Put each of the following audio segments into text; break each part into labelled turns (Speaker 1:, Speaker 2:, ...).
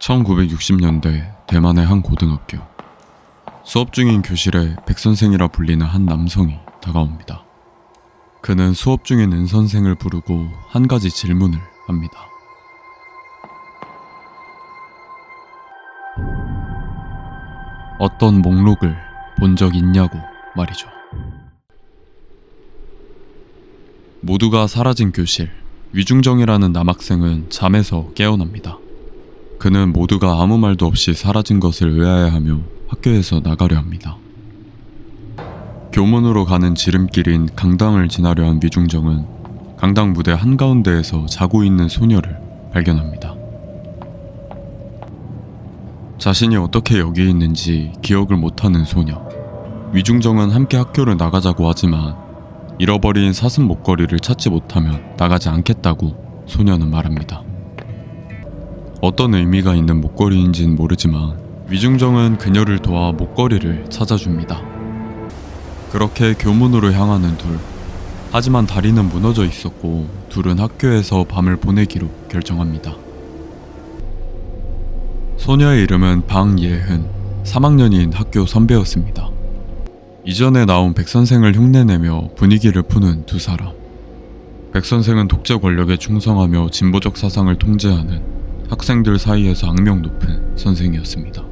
Speaker 1: 1960년대 대만의 한 고등학교. 수업 중인 교실에 백 선생이라 불리는 한 남성이 다가옵니다. 그는 수업 중인 은 선생을 부르고 한 가지 질문을 합니다. 어떤 목록을 본 적 있냐고 말이죠. 모두가 사라진 교실. 위중정이라는 남학생은 잠에서 깨어납니다. 그는 모두가 아무 말도 없이 사라진 것을 의아해하며 학교에서 나가려 합니다. 교문으로 가는 지름길인 강당을 지나려 한 위중정은 강당 무대 한가운데에서 자고 있는 소녀를 발견합니다. 자신이 어떻게 여기에 있는지 기억을 못하는 소녀. 위중정은 함께 학교를 나가자고 하지만 잃어버린 사슴 목걸이를 찾지 못하면 나가지 않겠다고 소녀는 말합니다. 어떤 의미가 있는 목걸이인지는 모르지만 위중정은 그녀를 도와 목걸이를 찾아줍니다. 그렇게 교문으로 향하는 둘. 하지만 다리는 무너져 있었고 둘은 학교에서 밤을 보내기로 결정합니다. 소녀의 이름은 방예은, 3학년인 학교 선배였습니다. 이전에 나온 백 선생을 흉내내며 분위기를 푸는 두 사람. 백 선생은 독재 권력에 충성하며 진보적 사상을 통제하는 학생들 사이에서 악명 높은 선생이었습니다.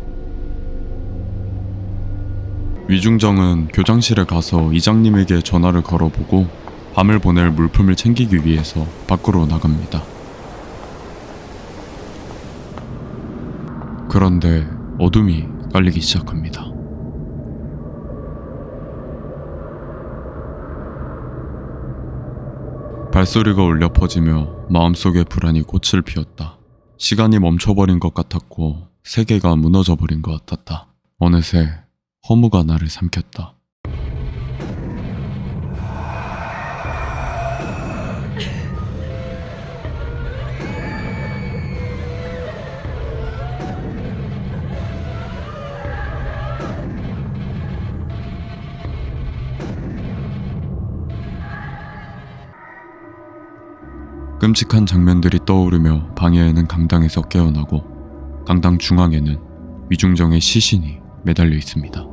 Speaker 1: 위중정은 교장실에 가서 이장님에게 전화를 걸어보고 밤을 보낼 물품을 챙기기 위해서 밖으로 나갑니다. 그런데 어둠이 깔리기 시작합니다. 발소리가 울려 퍼지며 마음속에 불안이 꽃을 피웠다. 시간이 멈춰버린 것 같았고 세계가 무너져버린 것 같았다. 어느새 허무가 나를 삼켰다. 끔찍한 장면들이 떠오르며 방해에는 강당에서 깨어나고 강당 중앙에는 위중정의 시신이 매달려 있습니다.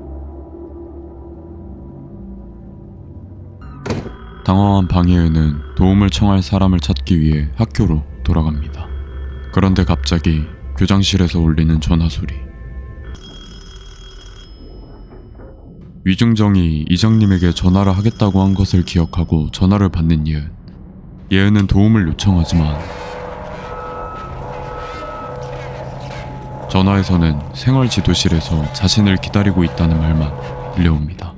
Speaker 1: 당황한 방해에는 도움을 청할 사람을 찾기 위해 학교로 돌아갑니다. 그런데 갑자기 교장실에서 울리는 전화 소리. 위중정이 이장님에게 전화를 하겠다고 한 것을 기억하고 전화를 받는 예은. 예은은 도움을 요청하지만 전화에서는 생활지도실에서 자신을 기다리고 있다는 말만 들려옵니다.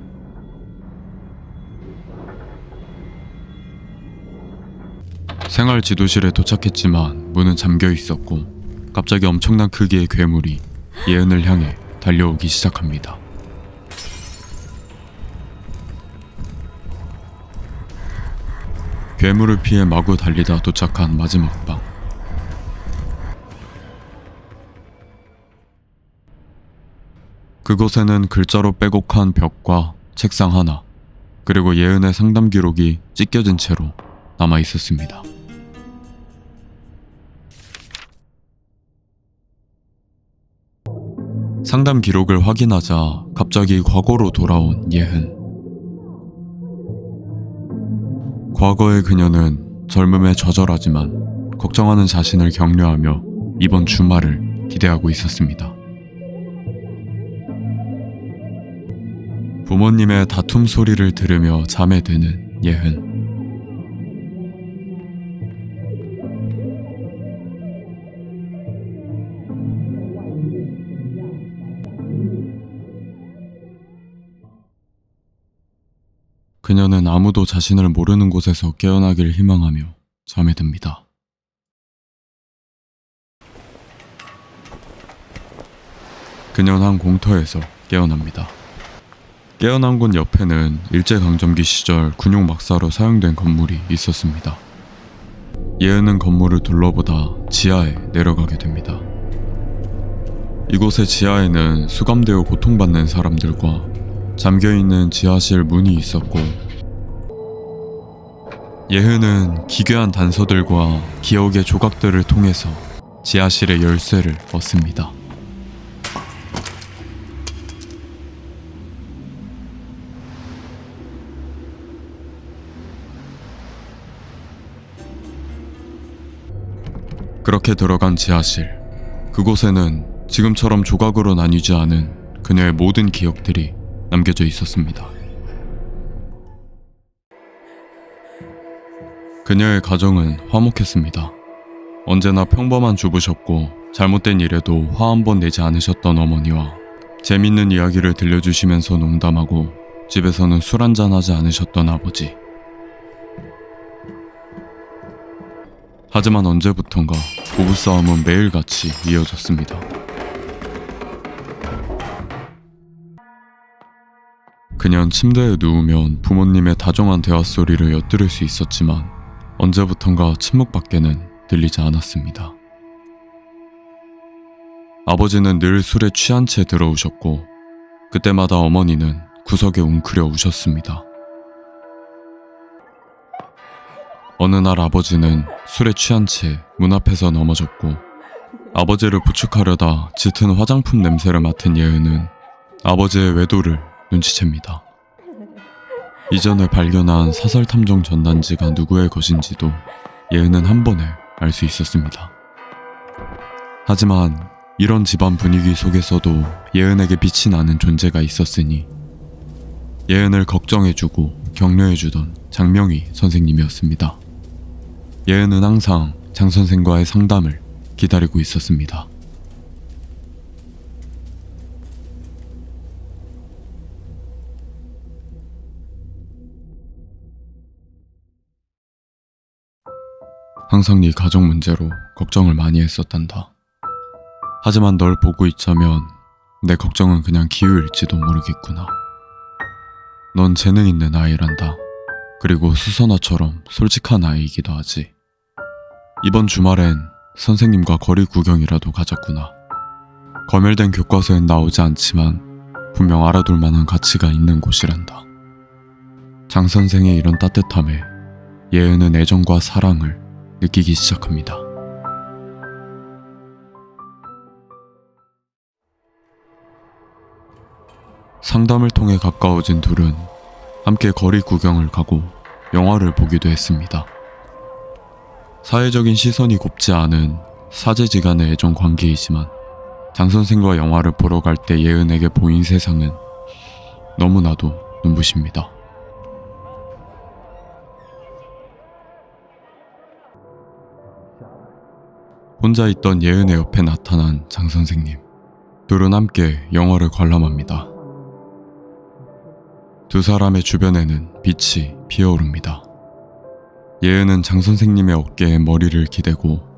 Speaker 1: 생활지도실에 도착했지만 문은 잠겨 있었고 갑자기 엄청난 크기의 괴물이 예은을 향해 달려오기 시작합니다. 괴물을 피해 마구 달리다 도착한 마지막 방. 그곳에는 글자로 빼곡한 벽과 책상 하나, 그리고 예은의 상담 기록이 찢겨진 채로 남아 있었습니다. 상담 기록을 확인하자 갑자기 과거로 돌아온 예은. 과거의 그녀는 젊음에 좌절하지만 걱정하는 자신을 격려하며 이번 주말을 기대하고 있었습니다. 부모님의 다툼 소리를 들으며 잠에 드는 예은. 그녀는 아무도 자신을 모르는 곳에서 깨어나길 희망하며 잠에 듭니다. 그녀는 한 공터에서 깨어납니다. 깨어난 곳 옆에는 일제강점기 시절 군용 막사로 사용된 건물이 있었습니다. 예은은 건물을 둘러보다 지하에 내려가게 됩니다. 이곳의 지하에는 수감되어 고통받는 사람들과 잠겨있는 지하실 문이 있었고 예은은 기괴한 단서들과 기억의 조각들을 통해서 지하실의 열쇠를 얻습니다. 그렇게 들어간 지하실. 그곳에는 지금처럼 조각으로 나뉘지 않은 그녀의 모든 기억들이 남겨져 있었습니다. 그녀의 가정은 화목했습니다. 언제나 평범한 주부셨고 잘못된 일에도 화 한 번 내지 않으셨던 어머니와 재밌는 이야기를 들려주시면서 농담하고 집에서는 술 한잔 하지 않으셨던 아버지. 하지만 언제부턴가 부부싸움은 매일같이 이어졌습니다. 그냥 침대에 누우면 부모님의 다정한 대화 소리를 엿들을 수 있었지만 언제부턴가 침묵밖에는 들리지 않았습니다. 아버지는 늘 술에 취한 채 들어오셨고 그때마다 어머니는 구석에 웅크려 우셨습니다. 어느 날 아버지는 술에 취한 채 문 앞에서 넘어졌고 아버지를 부축하려다 짙은 화장품 냄새를 맡은 예은은 아버지의 외도를 눈치챕니다. 이전에 발견한 사설탐정 전단지가 누구의 것인지도 예은은 한 번에 알 수 있었습니다. 하지만 이런 집안 분위기 속에서도 예은에게 빛이 나는 존재가 있었으니 예은을 걱정해주고 격려해주던 장명희 선생님이었습니다. 예은은 항상 장 선생과의 상담을 기다리고 있었습니다. 항상 네 가정 문제로 걱정을 많이 했었단다. 하지만 널 보고 있자면 내 걱정은 그냥 기우일지도 모르겠구나. 넌 재능 있는 아이란다. 그리고 수선화처럼 솔직한 아이이기도 하지. 이번 주말엔 선생님과 거리 구경이라도 가자꾸나. 검열된 교과서엔 나오지 않지만 분명 알아둘 만한 가치가 있는 곳이란다. 장 선생의 이런 따뜻함에 예은은 애정과 사랑을 느끼기 시작합니다. 상담을 통해 가까워진 둘은 함께 거리 구경을 가고 영화를 보기도 했습니다. 사회적인 시선이 곱지 않은 사제지간의 애정 관계이지만 장 선생과 영화를 보러 갈 때 예은에게 보인 세상은 너무나도 눈부십니다. 혼자 있던 예은의 옆에 나타난 장 선생님. 둘은 함께 영화를 관람합니다. 두 사람의 주변에는 빛이 피어오릅니다. 예은은 장 선생님의 어깨에 머리를 기대고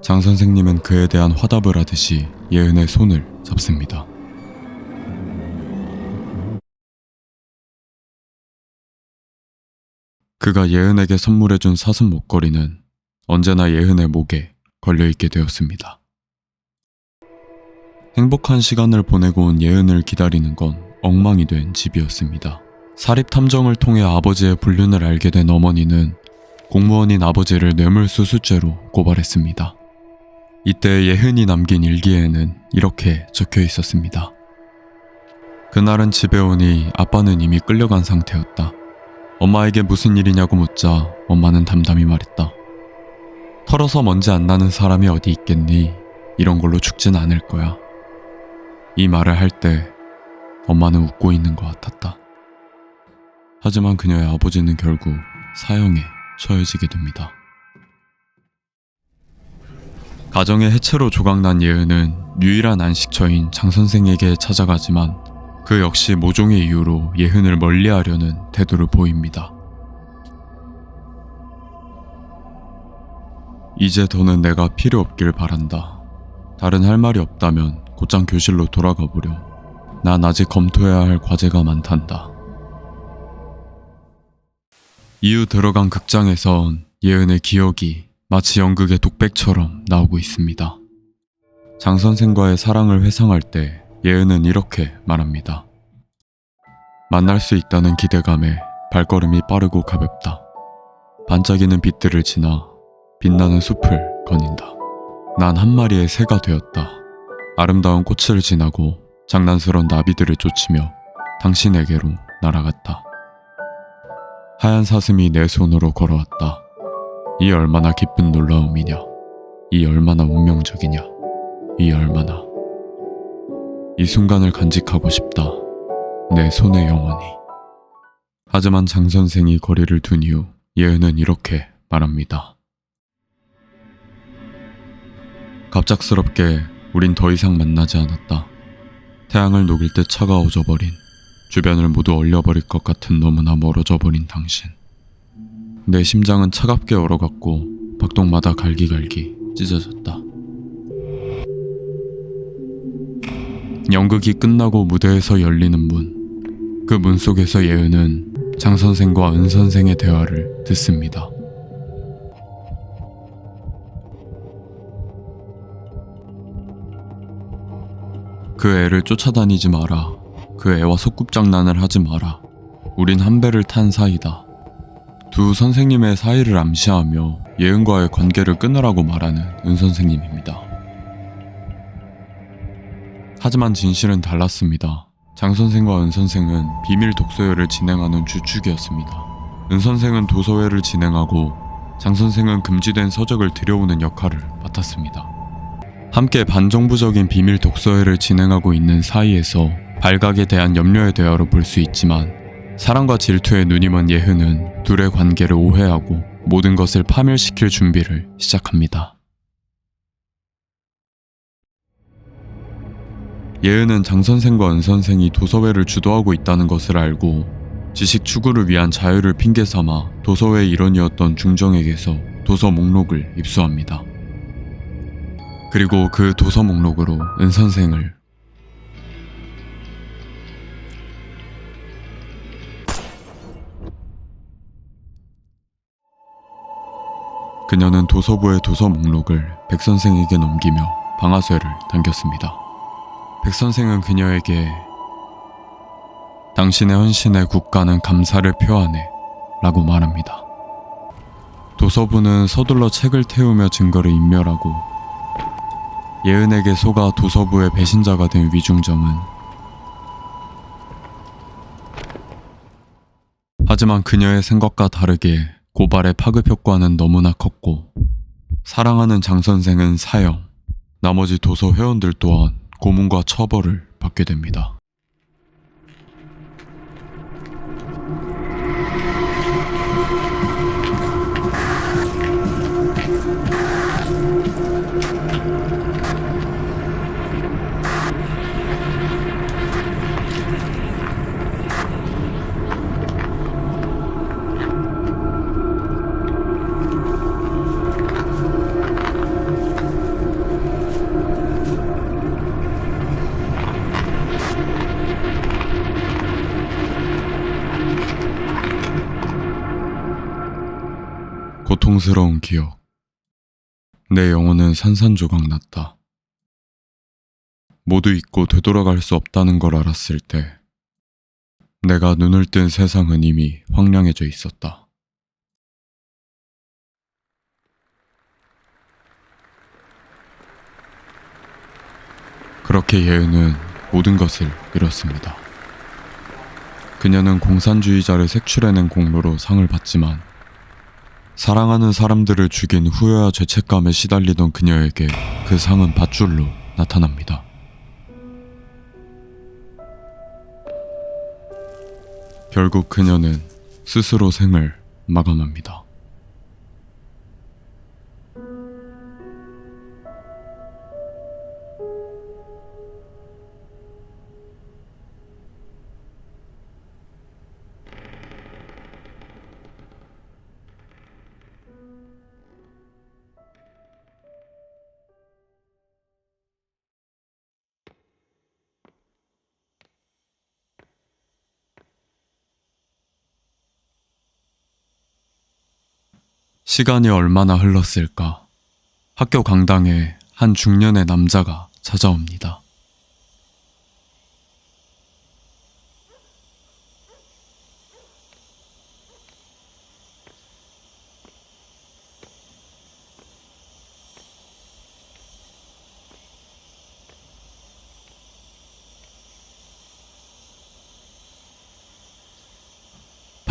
Speaker 1: 장 선생님은 그에 대한 화답을 하듯이 예은의 손을 잡습니다. 그가 예은에게 선물해준 사슴 목걸이는 언제나 예은의 목에 걸려있게 되었습니다. 행복한 시간을 보내고 온 예은을 기다리는 건 엉망이 된 집이었습니다. 사립탐정을 통해 아버지의 불륜을 알게 된 어머니는 공무원인 아버지를 뇌물수수죄로 고발했습니다. 이때 예은이 남긴 일기에는 이렇게 적혀 있었습니다. 그날은 집에 오니 아빠는 이미 끌려간 상태였다. 엄마에게 무슨 일이냐고 묻자 엄마는 담담히 말했다. 털어서 먼지 안 나는 사람이 어디 있겠니? 이런 걸로 죽진 않을 거야. 이 말을 할 때 엄마는 웃고 있는 것 같았다. 하지만 그녀의 아버지는 결국 사형에 처해지게 됩니다. 가정의 해체로 조각난 예은은 유일한 안식처인 장 선생에게 찾아가지만 그 역시 모종의 이유로 예은을 멀리하려는 태도를 보입니다. 이제 더는 내가 필요 없길 바란다. 다른 할 말이 없다면 곧장 교실로 돌아가 보렴. 난 아직 검토해야 할 과제가 많단다. 이후 들어간 극장에선 예은의 기억이 마치 연극의 독백처럼 나오고 있습니다. 장 선생과의 사랑을 회상할 때 예은은 이렇게 말합니다. 만날 수 있다는 기대감에 발걸음이 빠르고 가볍다. 반짝이는 빛들을 지나 빛나는 숲을 거닌다. 난 한 마리의 새가 되었다. 아름다운 꽃을 지나고 장난스러운 나비들을 쫓으며 당신에게로 날아갔다. 하얀 사슴이 내 손으로 걸어왔다. 이 얼마나 기쁜 놀라움이냐. 이 얼마나 운명적이냐. 이 얼마나. 이 순간을 간직하고 싶다. 내 손에 영원히. 하지만 장 선생이 거리를 둔 이후 예은은 이렇게 말합니다. 갑작스럽게 우린 더 이상 만나지 않았다. 태양을 녹일 듯 차가워져 버린, 주변을 모두 얼려버릴 것 같은 너무나 멀어져 버린 당신. 내 심장은 차갑게 얼어갔고 박동마다 갈기갈기 찢어졌다. 연극이 끝나고 무대에서 열리는 문. 그 문 속에서 예은은 장 선생과 은 선생의 대화를 듣습니다. 그 애를 쫓아다니지 마라. 그 애와 소꿉장난을 하지 마라. 우린 한 배를 탄 사이다. 두 선생님의 사이를 암시하며 예은과의 관계를 끊으라고 말하는 은 선생님입니다. 하지만 진실은 달랐습니다. 장 선생과 은 선생은 비밀 독서회를 진행하는 주축이었습니다. 은 선생은 도서회를 진행하고 장 선생은 금지된 서적을 들여오는 역할을 맡았습니다. 함께 반정부적인 비밀 독서회를 진행하고 있는 사이에서 발각에 대한 염려에 대하여 볼 수 있지만 사랑과 질투에 눈이 먼 예은은 둘의 관계를 오해하고 모든 것을 파멸시킬 준비를 시작합니다. 예은은 장 선생과 은 선생이 도서회를 주도하고 있다는 것을 알고 지식 추구를 위한 자유를 핑계 삼아 도서회의 일원이었던 중정에게서 도서 목록을 입수합니다. 그리고 그 도서 목록으로 은 선생을 그녀는 도서부의 도서 목록을 백 선생에게 넘기며 방아쇠를 당겼습니다. 백 선생은 그녀에게 당신의 헌신에 국가는 감사를 표하네 라고 말합니다. 도서부는 서둘러 책을 태우며 증거를 인멸하고 예은에게 속아 도서부의 배신자가 된 위중정은 하지만 그녀의 생각과 다르게 고발의 파급 효과는 너무나 컸고 사랑하는 장 선생은 사형, 나머지 도서 회원들 또한 고문과 처벌을 받게 됩니다. 고통스러운 기억. 내 영혼은 산산조각 났다. 모두 잊고 되돌아갈 수 없다는 걸 알았을 때 내가 눈을 뜬 세상은 이미 황량해져 있었다. 그렇게 예은은 모든 것을 잃었습니다. 그녀는 공산주의자를 색출해낸 공로로 상을 받지만 사랑하는 사람들을 죽인 후회와 죄책감에 시달리던 그녀에게 그 상은 밧줄로 나타납니다. 결국 그녀는 스스로 생을 마감합니다. 시간이 얼마나 흘렀을까? 학교 강당에 한 중년의 남자가 찾아옵니다.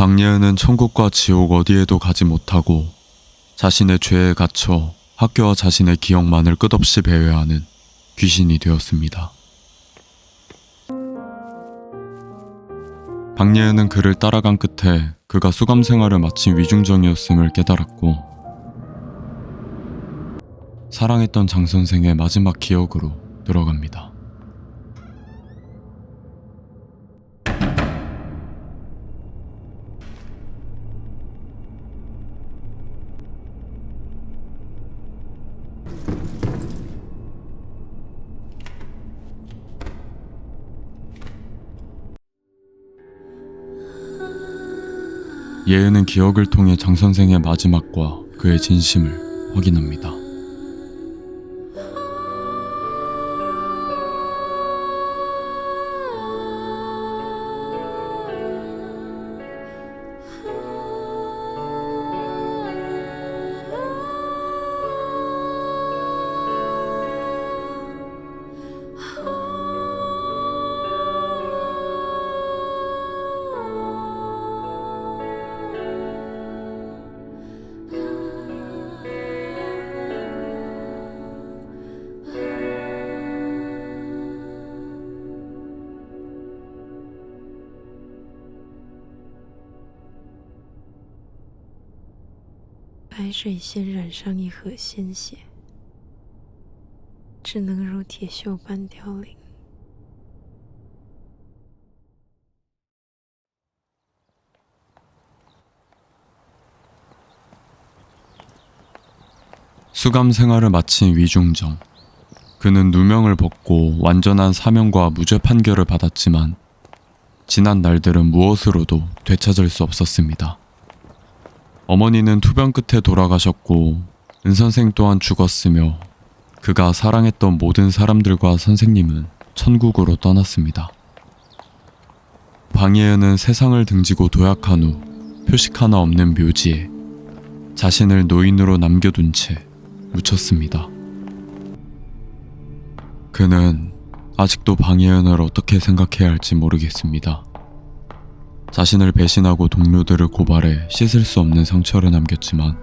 Speaker 1: 박예은은 천국과 지옥 어디에도 가지 못하고 자신의 죄에 갇혀 학교와 자신의 기억만을 끝없이 배회하는 귀신이 되었습니다. 박예은은 그를 따라간 끝에 그가 수감 생활을 마친 위중정이었음을 깨달았고 사랑했던 장 선생의 마지막 기억으로 들어갑니다. 예은은 기억을 통해 장 선생의 마지막과 그의 진심을 확인합니다.
Speaker 2: 白水先染上一河鲜血，只能如铁锈般凋零。
Speaker 1: 수감 생활을 마친 위중정. 그는 누명을 벗고 완전한 사명과 무죄 판결을 받았지만 지난 날들은 무엇으로도 되찾을 수 없었습니다. 어머니는 투병 끝에 돌아가셨고 은 선생 또한 죽었으며 그가 사랑했던 모든 사람들과 선생님은 천국으로 떠났습니다. 방예은은 세상을 등지고 도약한 후 표식 하나 없는 묘지에 자신을 노인으로 남겨둔 채 묻혔습니다. 그는 아직도 방예은을 어떻게 생각해야 할지 모르겠습니다. 자신을 배신하고 동료들을 고발해 씻을 수 없는 상처를 남겼지만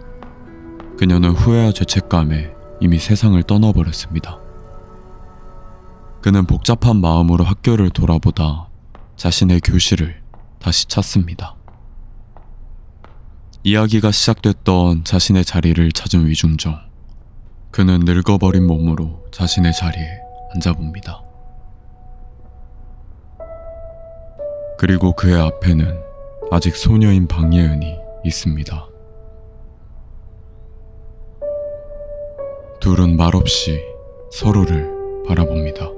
Speaker 1: 그녀는 후회와 죄책감에 이미 세상을 떠나버렸습니다. 그는 복잡한 마음으로 학교를 돌아보다 자신의 교실을 다시 찾습니다. 이야기가 시작됐던 자신의 자리를 찾은 위중정. 그는 늙어버린 몸으로 자신의 자리에 앉아봅니다. 그리고 그의 앞에는 아직 소녀인 방예은이 있습니다. 둘은 말없이 서로를 바라봅니다.